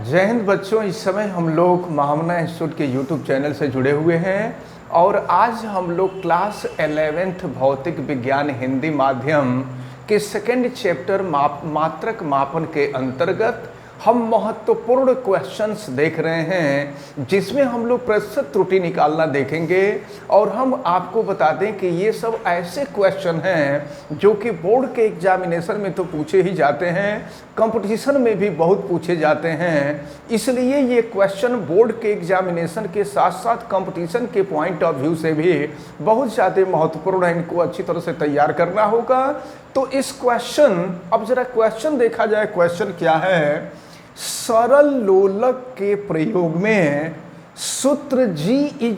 जय हिंद बच्चों। इस समय हम लोग महामना इंस्टीट्यूट के यूट्यूब चैनल से जुड़े हुए हैं और आज हम लोग क्लास 11th भौतिक विज्ञान हिंदी माध्यम के सेकंड चैप्टर मात्रक मापन के अंतर्गत हम महत्वपूर्ण क्वेश्चंस देख रहे हैं, जिसमें हम लोग प्रतिशत त्रुटि निकालना देखेंगे। और हम आपको बता दें कि ये सब ऐसे क्वेश्चन हैं जो कि बोर्ड के एग्जामिनेशन में तो पूछे ही जाते हैं, कंपटीशन में भी बहुत पूछे जाते हैं। इसलिए ये क्वेश्चन बोर्ड के एग्जामिनेशन के साथ साथ कंपटीशन के पॉइंट ऑफ व्यू से भी बहुत ज़्यादा महत्वपूर्ण है। इनको अच्छी तरह से तैयार करना होगा। तो इस क्वेश्चन, अब जरा क्वेश्चन देखा जाए। क्वेश्चन क्या है? सरल लोलक के प्रयोग में सूत्र G =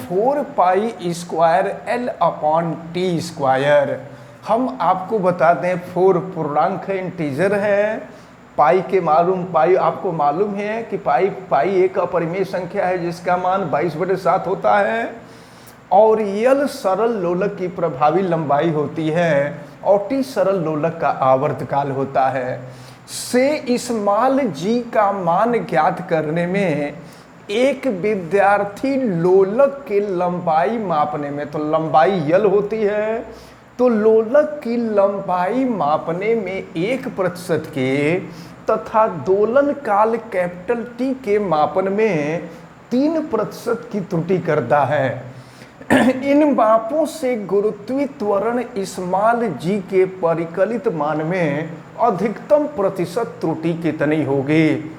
4 पाई स्क्वायर L/T²। हम आपको बता दें 4 पूर्णांक है, इंटीजर है। पाई के पाई आपको मालूम है कि पाई एक अपरिमेय संख्या है जिसका मान 22/7 होता है। और यल सरल लोलक की प्रभावी लंबाई होती है और टी सरल लोलक का आवर्तकाल होता है। से स्मॉल जी का मान ज्ञात करने में एक विद्यार्थी लोलक की लंबाई मापने में, तो लंबाई यल होती है, तो लोलक की लंबाई मापने में 1% के तथा दोलन काल T के मापन में 3% की त्रुटि करता है। इन मापों से गुरुत्वीय त्वरण स्मॉल जी के परिकलित मान में अधिकतम प्रतिशत त्रुटि कितनी होगी?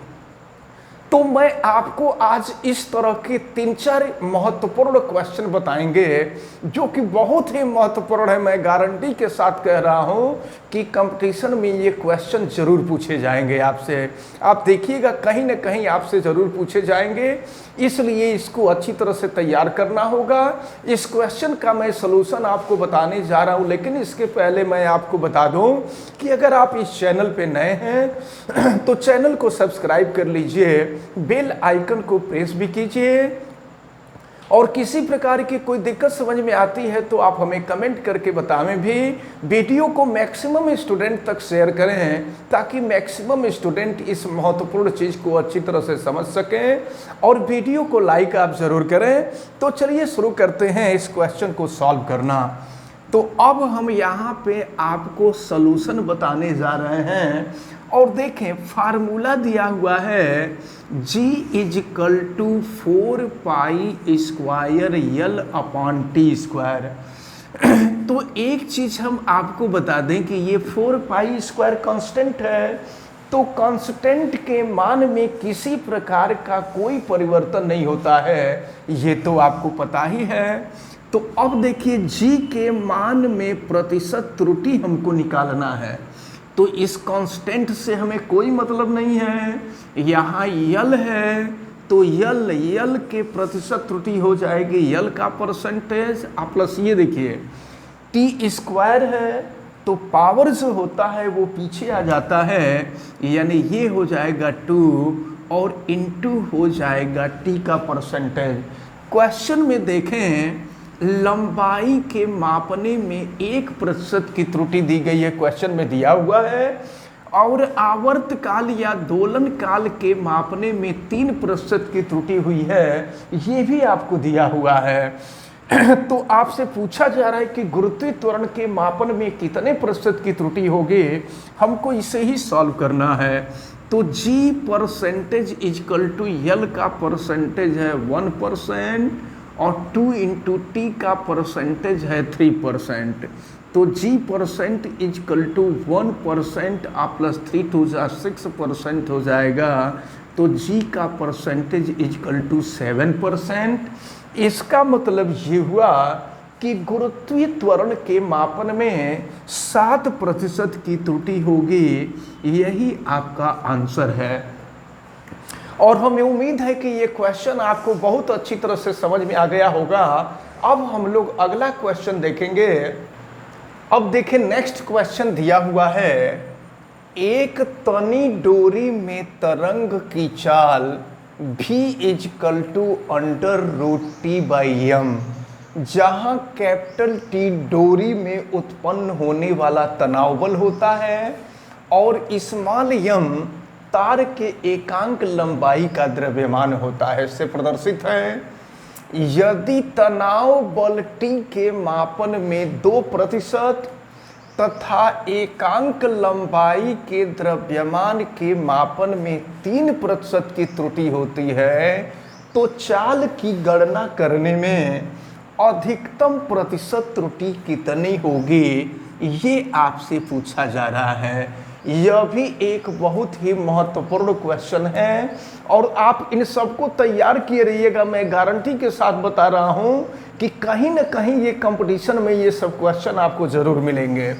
तो मैं आपको आज इस तरह के 3-4 महत्वपूर्ण क्वेश्चन बताएंगे जो कि बहुत ही महत्वपूर्ण है। मैं गारंटी के साथ कह रहा हूं कि कंपटीशन में ये क्वेश्चन जरूर पूछे जाएंगे आपसे। आप देखिएगा कहीं ना कहीं आपसे जरूर पूछे जाएंगे, इसलिए इसको अच्छी तरह से तैयार करना होगा। इस क्वेश्चन का मैं सलूशन आपको बताने जा रहा हूं, लेकिन इसके पहले मैं आपको बता दूं कि अगर आप इस चैनल पे नए हैं तो चैनल को सब्सक्राइब कर लीजिए, बेल आइकन को प्रेस भी कीजिए। और किसी प्रकार की कोई दिक्कत समझ में आती है तो आप हमें कमेंट करके बतावें भी। वीडियो को मैक्सिमम स्टूडेंट तक शेयर करें ताकि मैक्सिमम स्टूडेंट इस महत्वपूर्ण चीज़ को अच्छी तरह से समझ सकें। और वीडियो को लाइक आप ज़रूर करें। तो चलिए शुरू करते हैं इस क्वेश्चन को सॉल्व करना। तो अब हम यहाँ पे आपको सलूशन बताने जा रहे हैं और देखें फार्मूला दिया हुआ है G = 4 पाई स्क्वायर L/T²। तो एक चीज हम आपको बता दें कि ये 4 पाई स्क्वायर कांस्टेंट है, तो कांस्टेंट के मान में किसी प्रकार का कोई परिवर्तन नहीं होता है, ये तो आपको पता ही है। तो अब देखिए G के मान में प्रतिशत त्रुटि हमको निकालना है, तो इस कांस्टेंट से हमें कोई मतलब नहीं है। यहाँ यल है तो यल के प्रतिशत त्रुटि हो जाएगी, यल का परसेंटेज प्लस ये देखिए T² है तो पावर जो होता है वो पीछे आ जाता है, यानी ये हो जाएगा 2 और इनटू हो जाएगा T का परसेंटेज। क्वेश्चन में देखें लंबाई के मापने में 1% की त्रुटि दी गई है, क्वेश्चन में दिया हुआ है। और आवर्त काल या दोलन काल के मापने में 3% की त्रुटि हुई है, ये भी आपको दिया हुआ है। तो आपसे पूछा जा रहा है कि गुरुत्वीय त्वरण के मापन में कितने प्रतिशत की त्रुटि होगी, हमको इसे ही सॉल्व करना है। तो G% = L का परसेंटेज है 1% और 2 × T का परसेंटेज है 3%। तो G% = 1% प्लस 3 × 6% हो जाएगा, तो G का परसेंटेज = 7%। इसका मतलब ये हुआ कि गुरुत्वीय त्वरण के मापन में 7% की त्रुटि होगी। यही आपका आंसर है। और हमें उम्मीद है कि ये क्वेश्चन आपको बहुत अच्छी तरह से समझ में आ गया होगा। अब हम लोग अगला क्वेश्चन देखेंगे। अब देखें नेक्स्ट क्वेश्चन दिया हुआ है, एक तनी डोरी में तरंग की चाल v = √T/m, जहां T डोरी में उत्पन्न होने वाला तनाव बल होता है और स्मॉल m तार के एकांक लंबाई का द्रव्यमान होता है। इससे प्रदर्शित है, यदि तनाव बल T के मापन में 2% तथा एकांक लंबाई के द्रव्यमान के मापन में 3% की त्रुटि होती है, तो चाल की गणना करने में अधिकतम प्रतिशत त्रुटि कितनी होगी, ये आपसे पूछा जा रहा है। यह भी एक बहुत ही महत्वपूर्ण क्वेश्चन है और आप इन सबको तैयार किए रहिएगा। मैं गारंटी के साथ बता रहा हूं कि कहीं ना कहीं ये कंपटीशन में ये सब क्वेश्चन आपको जरूर मिलेंगे।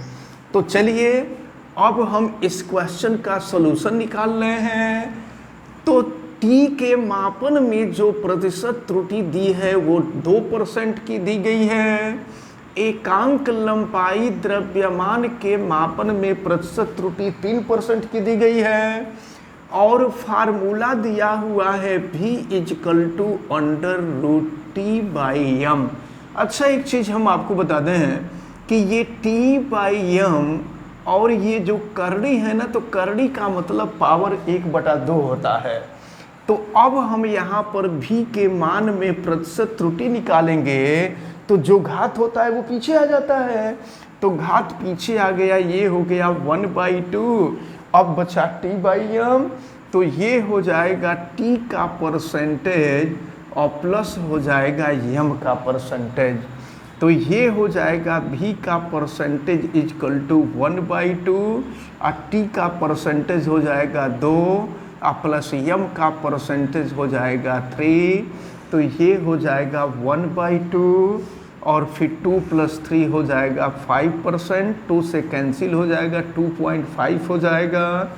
तो चलिए अब हम इस क्वेश्चन का सॉल्यूशन निकाल रहे हैं। तो टी के मापन में जो प्रतिशत त्रुटि दी है वो 2% की दी गई है। एकांक लंबाई द्रव्यमान के मापन में प्रतिशत त्रुटि 3% की दी गई है और फार्मूला दिया हुआ है V = √T/m। अच्छा, एक चीज़ हम आपको बता दें कि ये T/m और ये जो करड़ी है ना, तो करड़ी का मतलब पावर 1/2 होता है। तो अब हम यहाँ पर V के मान में प्रतिशत त्रुटि निकालेंगे तो जो घात होता है वो पीछे आ जाता है। तो घात पीछे आ गया, ये हो गया 1/2। अब बचा T/m, तो ये हो जाएगा T का परसेंटेज और प्लस हो जाएगा m का परसेंटेज। तो ये हो जाएगा V का परसेंटेज = 1/2 और T का परसेंटेज हो जाएगा 2 और प्लस m का परसेंटेज हो जाएगा 3। तो ये हो जाएगा 1/2 और फिर 2 + 3 हो जाएगा 5%। 2 से कैंसिल हो जाएगा, 2.5 हो जाएगा।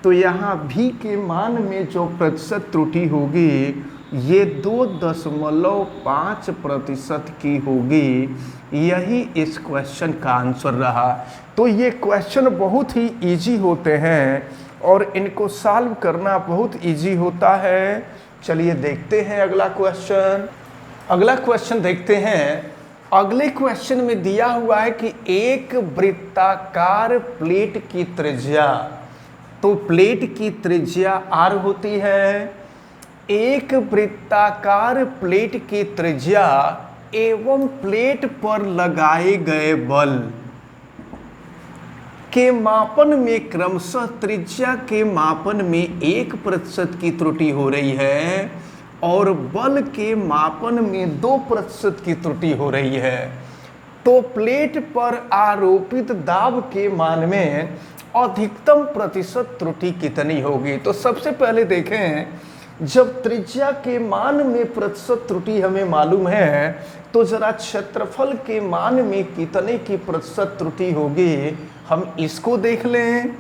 तो यहाँ V के मान में जो प्रतिशत त्रुटि होगी ये 2.5% की होगी। यही इस क्वेश्चन का आंसर रहा। तो ये क्वेश्चन बहुत ही इजी होते हैं और इनको सॉल्व करना बहुत इजी होता है। चलिए देखते हैं अगला क्वेश्चन। अगला क्वेश्चन देखते हैं। अगले क्वेश्चन में दिया हुआ है कि एक वृत्ताकार प्लेट की त्रिज्या, तो प्लेट की त्रिज्या r होती है। एक वृत्ताकार प्लेट की त्रिज्या एवं प्लेट पर लगाए गए बल के मापन में क्रमशः त्रिज्या के मापन में 1% की त्रुटि हो रही है और बल के मापन में 2% की त्रुटि हो रही है। तो प्लेट पर आरोपित दाब के मान में अधिकतम प्रतिशत त्रुटि कितनी होगी। तो सबसे पहले देखें, जब त्रिज्या के मान में प्रतिशत त्रुटि हमें मालूम है तो जरा क्षेत्रफल के मान में कितने की प्रतिशत त्रुटि होगी हम इसको देख लें।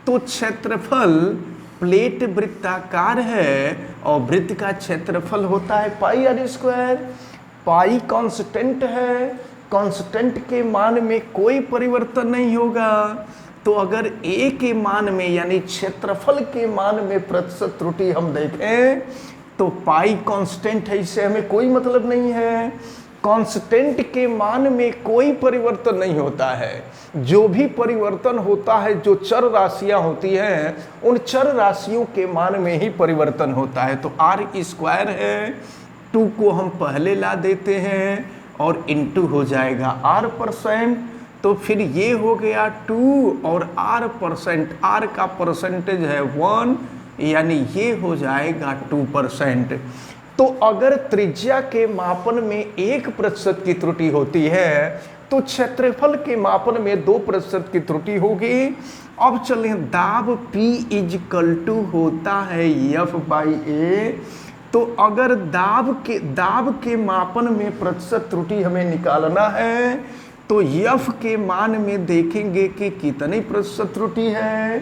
तो क्षेत्रफल, प्लेट वृत्ताकार है और वृत्त का क्षेत्रफल होता है πr²। पाई कांस्टेंट है, कांस्टेंट के मान में कोई परिवर्तन नहीं होगा। तो अगर a के मान में यानी क्षेत्रफल के मान में प्रतिशत त्रुटि हम देखें तो पाई कांस्टेंट है, इससे हमें कोई मतलब नहीं है। कांस्टेंट के मान में कोई परिवर्तन नहीं होता है। जो भी परिवर्तन होता है, जो चर राशियां होती हैं, उन चर राशियों के मान में ही परिवर्तन होता है। तो r² है, 2 को हम पहले ला देते हैं और इनटू हो जाएगा r%। तो फिर ये हो गया 2 और r%, r का परसेंटेज है 1, यानी ये हो जाएगा 2%। तो अगर त्रिज्या के मापन में 1% की त्रुटि होती है तो क्षेत्रफल के मापन में 2% की त्रुटि होगी। अब चलें, दाब P होता है F/A। तो अगर दाब के मापन में प्रतिशत त्रुटि हमें निकालना है तो F के मान में देखेंगे कि कितनी प्रतिशत त्रुटि है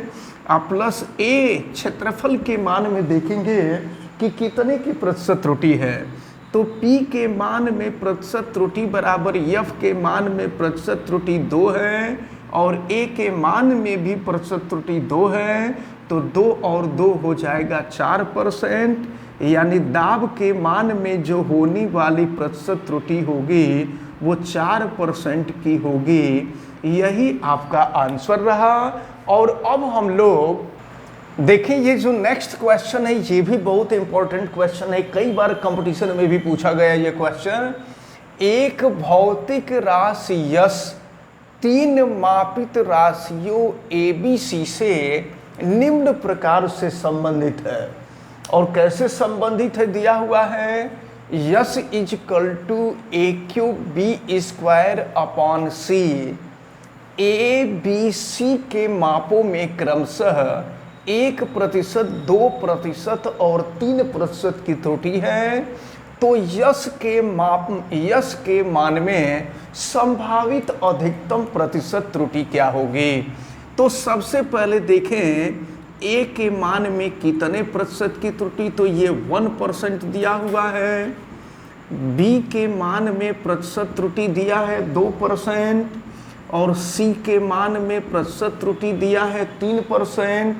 प्लस A क्षेत्रफल के मान में देखेंगे कि कितने की प्रतिशत त्रुटि है। तो P के मान में प्रतिशत त्रुटि बराबर F के मान में प्रतिशत त्रुटि 2 है और A के मान में भी प्रतिशत त्रुटि 2 है। तो 2 और 2 हो जाएगा 4%, यानी दाब के मान में जो होने वाली प्रतिशत त्रुटि होगी वो 4% की होगी। यही आपका आंसर रहा। और अब हम लोग देखिए ये जो नेक्स्ट क्वेश्चन है ये भी बहुत इंपॉर्टेंट क्वेश्चन है, कई बार कंपटीशन में भी पूछा गया ये क्वेश्चन। एक भौतिक राशि यस 3 मापित राशियों ABC से निम्न प्रकार से संबंधित है। और कैसे संबंधित है दिया हुआ है, S equal to AQ B² ABC के मापों में क्रमशः 1%, 2% और 3% की त्रुटि है। तो यस के मान में संभावित अधिकतम प्रतिशत त्रुटि क्या होगी। तो सबसे पहले देखें ए के मान में कितने प्रतिशत की त्रुटि, तो ये 1% दिया हुआ है। बी के मान में प्रतिशत त्रुटि दिया है 2% और सी के मान में प्रतिशत त्रुटि दिया है 3%।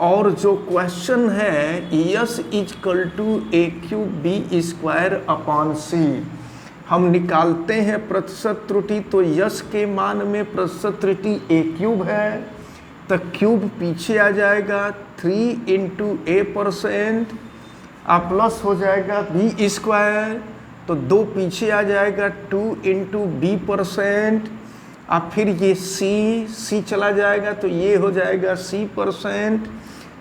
और जो क्वेश्चन है S equal to AQ B²/C, हम निकालते हैं प्रतिशत त्रुटि। तो यस के मान में प्रतिशत त्रुटि A³ है, तो क्यूब पीछे आ जाएगा 3 × A%, प्लस हो जाएगा B², तो 2 पीछे आ जाएगा 2 × B%, फिर ये C चला जाएगा तो ये हो जाएगा C%।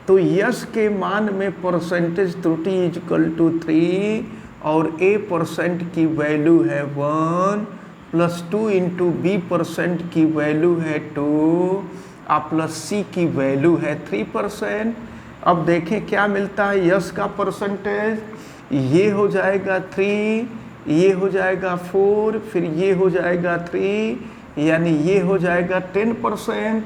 तो यस के मान में परसेंटेज त्रुटि इजकल टू 3 और A% की वैल्यू है 1 प्लस 2 × B% की वैल्यू है 2 प्लस C की वैल्यू है 3%। अब देखें क्या मिलता है यस का परसेंटेज, ये हो जाएगा 3, ये हो जाएगा 4, फिर ये हो जाएगा 3, यानी ये हो जाएगा 10%।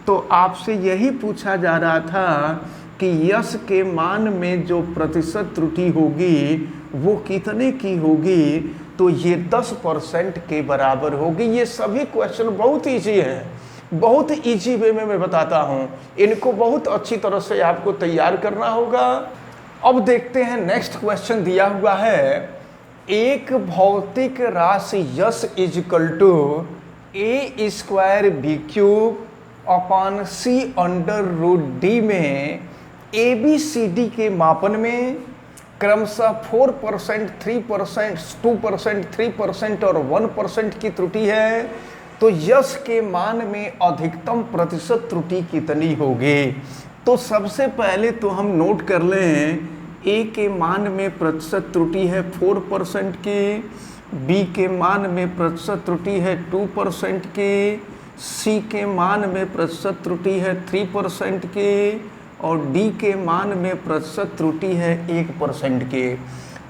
तो आपसे यही पूछा जा रहा था कि यस के मान में जो प्रतिशत त्रुटि होगी वो कितने की होगी, तो ये 10% के बराबर होगी। ये सभी क्वेश्चन बहुत ईजी है, बहुत ईजी वे में मैं बताता हूँ, इनको बहुत अच्छी तरह से आपको तैयार करना होगा। अब देखते हैं नेक्स्ट क्वेश्चन दिया हुआ है, एक भौतिक राशि यस इजकल टू A²B³/C/√D में ABCD के मापन में क्रमशः 4%, 3%, 2%, 3% और 1% की त्रुटि है। तो यस के मान में अधिकतम प्रतिशत त्रुटि कितनी होगी। तो सबसे पहले तो हम नोट कर लें, ए के मान में प्रतिशत त्रुटि है 4% की, बी के मान में प्रतिशत त्रुटि है 2% की, सी के मान में प्रतिशत त्रुटि है 3% की और डी के मान में प्रतिशत त्रुटि है 1% की।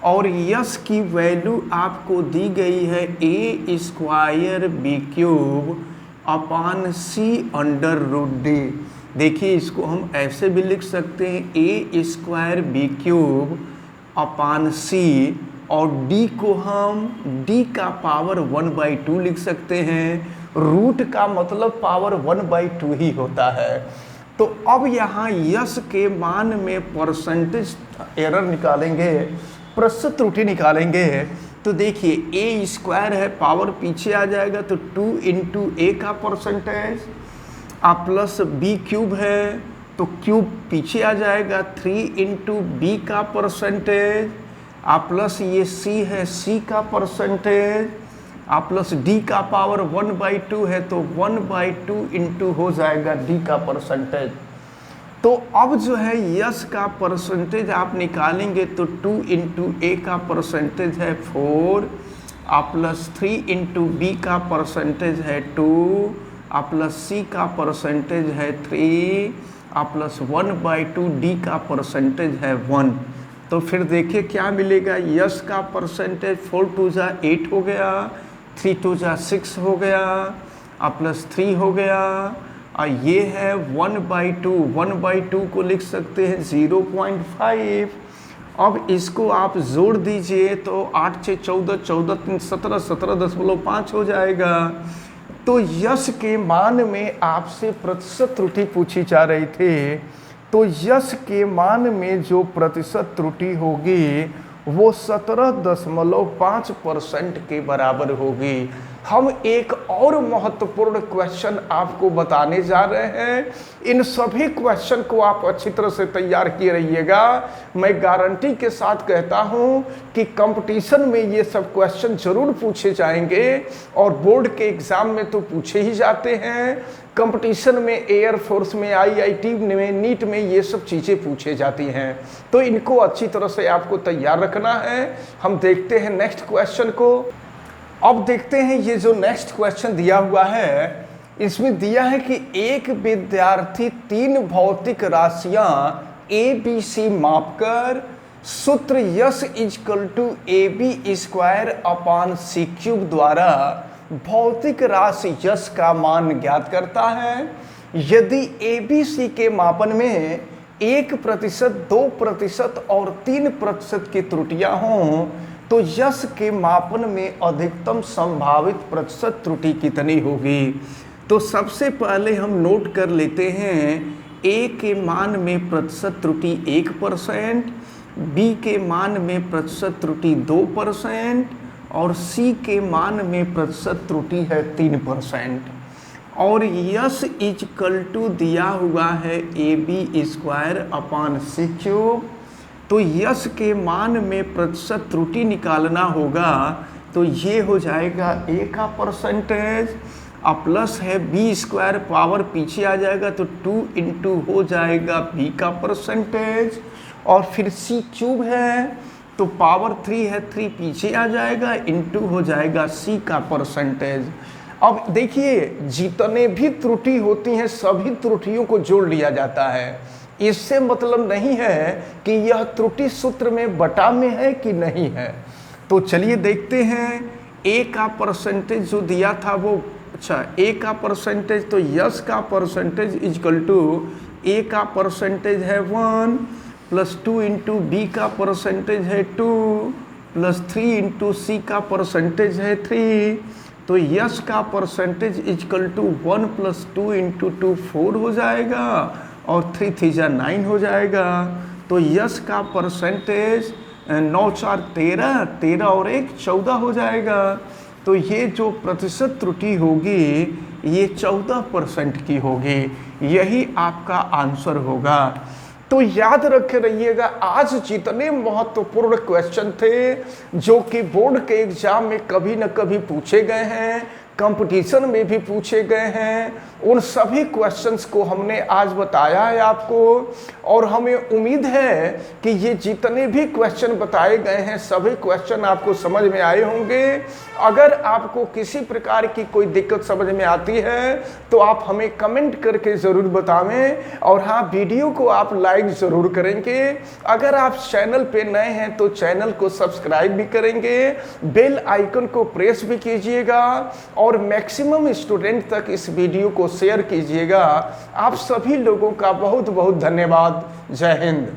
और यस की वैल्यू आपको दी गई है A²B³/C/√D। देखिए इसको हम ऐसे भी लिख सकते हैं A²B³/C और D को हम D का पावर 1/2 लिख सकते हैं। रूट का मतलब पावर 1/2 ही होता है। तो अब यहाँ यस के मान में परसेंटेज एरर निकालेंगे, प्रतिशत त्रुटि निकालेंगे। तो देखिए A² है, पावर पीछे आ जाएगा तो 2 × A का परसेंटेज, प्लस B³ है तो क्यूब पीछे आ जाएगा 3 × B का परसेंटेज, प्लस ये C है, C का परसेंटेज, प्लस D का पावर 1/2 है तो 1/2 हो जाएगा D का परसेंटेज। तो अब जो है यस का परसेंटेज आप निकालेंगे तो 2 × A का परसेंटेज है 4, प्लस 3 × B का परसेंटेज है 2, प्लस C का परसेंटेज है 3, प्लस 1/2 D का परसेंटेज है 1। तो फिर देखिए क्या मिलेगा, यस का परसेंटेज 4 × 2 = 8 हो गया, 3 × 2 = 6 हो गया, प्लस 3 हो गया, और ये है 1/2, 1/2 को लिख सकते हैं 0.5। अब इसको आप जोड़ दीजिए तो 8 × 6 = 14, 14 × 3 = 17, 17.5 हो जाएगा। तो यस के मान में आपसे प्रतिशत त्रुटि पूछी जा रही थी, तो यस के मान में जो प्रतिशत त्रुटि होगी वो 17.5% के बराबर होगी। हम एक और महत्वपूर्ण क्वेश्चन आपको बताने जा रहे हैं। इन सभी क्वेश्चन को आप अच्छी तरह से तैयार किए रहिएगा। मैं गारंटी के साथ कहता हूं कि कंपटीशन में ये सब क्वेश्चन जरूर पूछे जाएंगे और बोर्ड के एग्जाम में तो पूछे ही जाते हैं। कंपटीशन में, एयरफोर्स में, IIT में, नीट में ये सब चीज़ें पूछे जाती हैं, तो इनको अच्छी तरह से आपको तैयार रखना है। हम देखते हैं नेक्स्ट क्वेश्चन को। अब देखते हैं ये जो नेक्स्ट क्वेश्चन दिया हुआ है, इसमें दिया है कि एक विद्यार्थी 3 भौतिक राशियां ABC मापकर सूत्र S equal to AB square upon C cube द्वारा भौतिक राशि यस का मान ज्ञात करता है। यदि ABC के मापन में 1%, 2% और 3% की त्रुटियां हों तो यस के मापन में अधिकतम संभावित प्रतिशत त्रुटि कितनी होगी। तो सबसे पहले हम नोट कर लेते हैं ए के मान में प्रतिशत त्रुटि 1%, बी के मान में प्रतिशत त्रुटि 2% और सी के मान में प्रतिशत त्रुटि है 3%। और यस इक्वल टू दिया हुआ है AB square upon C cube. तो यस के मान में प्रतिशत त्रुटि निकालना होगा, तो ये हो जाएगा A का परसेंटेज प्लस है B स्क्वायर, पावर पीछे आ जाएगा तो 2 इंटू हो जाएगा B का परसेंटेज, और फिर C क्यूब है तो पावर 3 है, 3 पीछे आ जाएगा, इंटू हो जाएगा C का परसेंटेज। अब देखिए, जितने भी त्रुटि होती हैं सभी त्रुटियों को जोड़ लिया जाता है। इससे मतलब नहीं है कि यह त्रुटि सूत्र में बटा में है कि नहीं है। तो चलिए देखते हैं A का परसेंटेज जो दिया था वो, अच्छा A का परसेंटेज, तो यस का परसेंटेज इक्वल टू A का परसेंटेज है 1 प्लस 2 इंटू B का परसेंटेज है 2 प्लस 3 इंटू C का परसेंटेज है 3। तो यस का percentage equal to 1 plus 2 into 2 4 हो जाएगा और 3 3 9 हो जाएगा। तो यस का परसेंटेज 9 4 13, 13 और 1 14 हो जाएगा। तो ये जो प्रतिशत त्रुटि होगी ये 14% की होगी। यही आपका आंसर होगा। तो याद रखे रहिएगा, आज जितने महत्वपूर्ण क्वेश्चन थे जो कि बोर्ड के एग्जाम में कभी न कभी पूछे गए हैं, कंपटीशन में भी पूछे गए हैं, उन सभी क्वेश्चंस को हमने आज बताया है आपको। और हमें उम्मीद है कि ये जितने भी क्वेश्चन बताए गए हैं सभी क्वेश्चन आपको समझ में आए होंगे। अगर आपको किसी प्रकार की कोई दिक्कत समझ में आती है तो आप हमें कमेंट करके ज़रूर बतावें, और हाँ, वीडियो को आप लाइक ज़रूर करेंगे। अगर आप चैनल पे नए हैं तो चैनल को सब्सक्राइब भी करेंगे, बेल आइकन को प्रेस भी कीजिएगा और मैक्सिमम स्टूडेंट तक इस वीडियो को शेयर कीजिएगा। आप सभी लोगों का बहुत बहुत धन्यवाद। जय हिंद।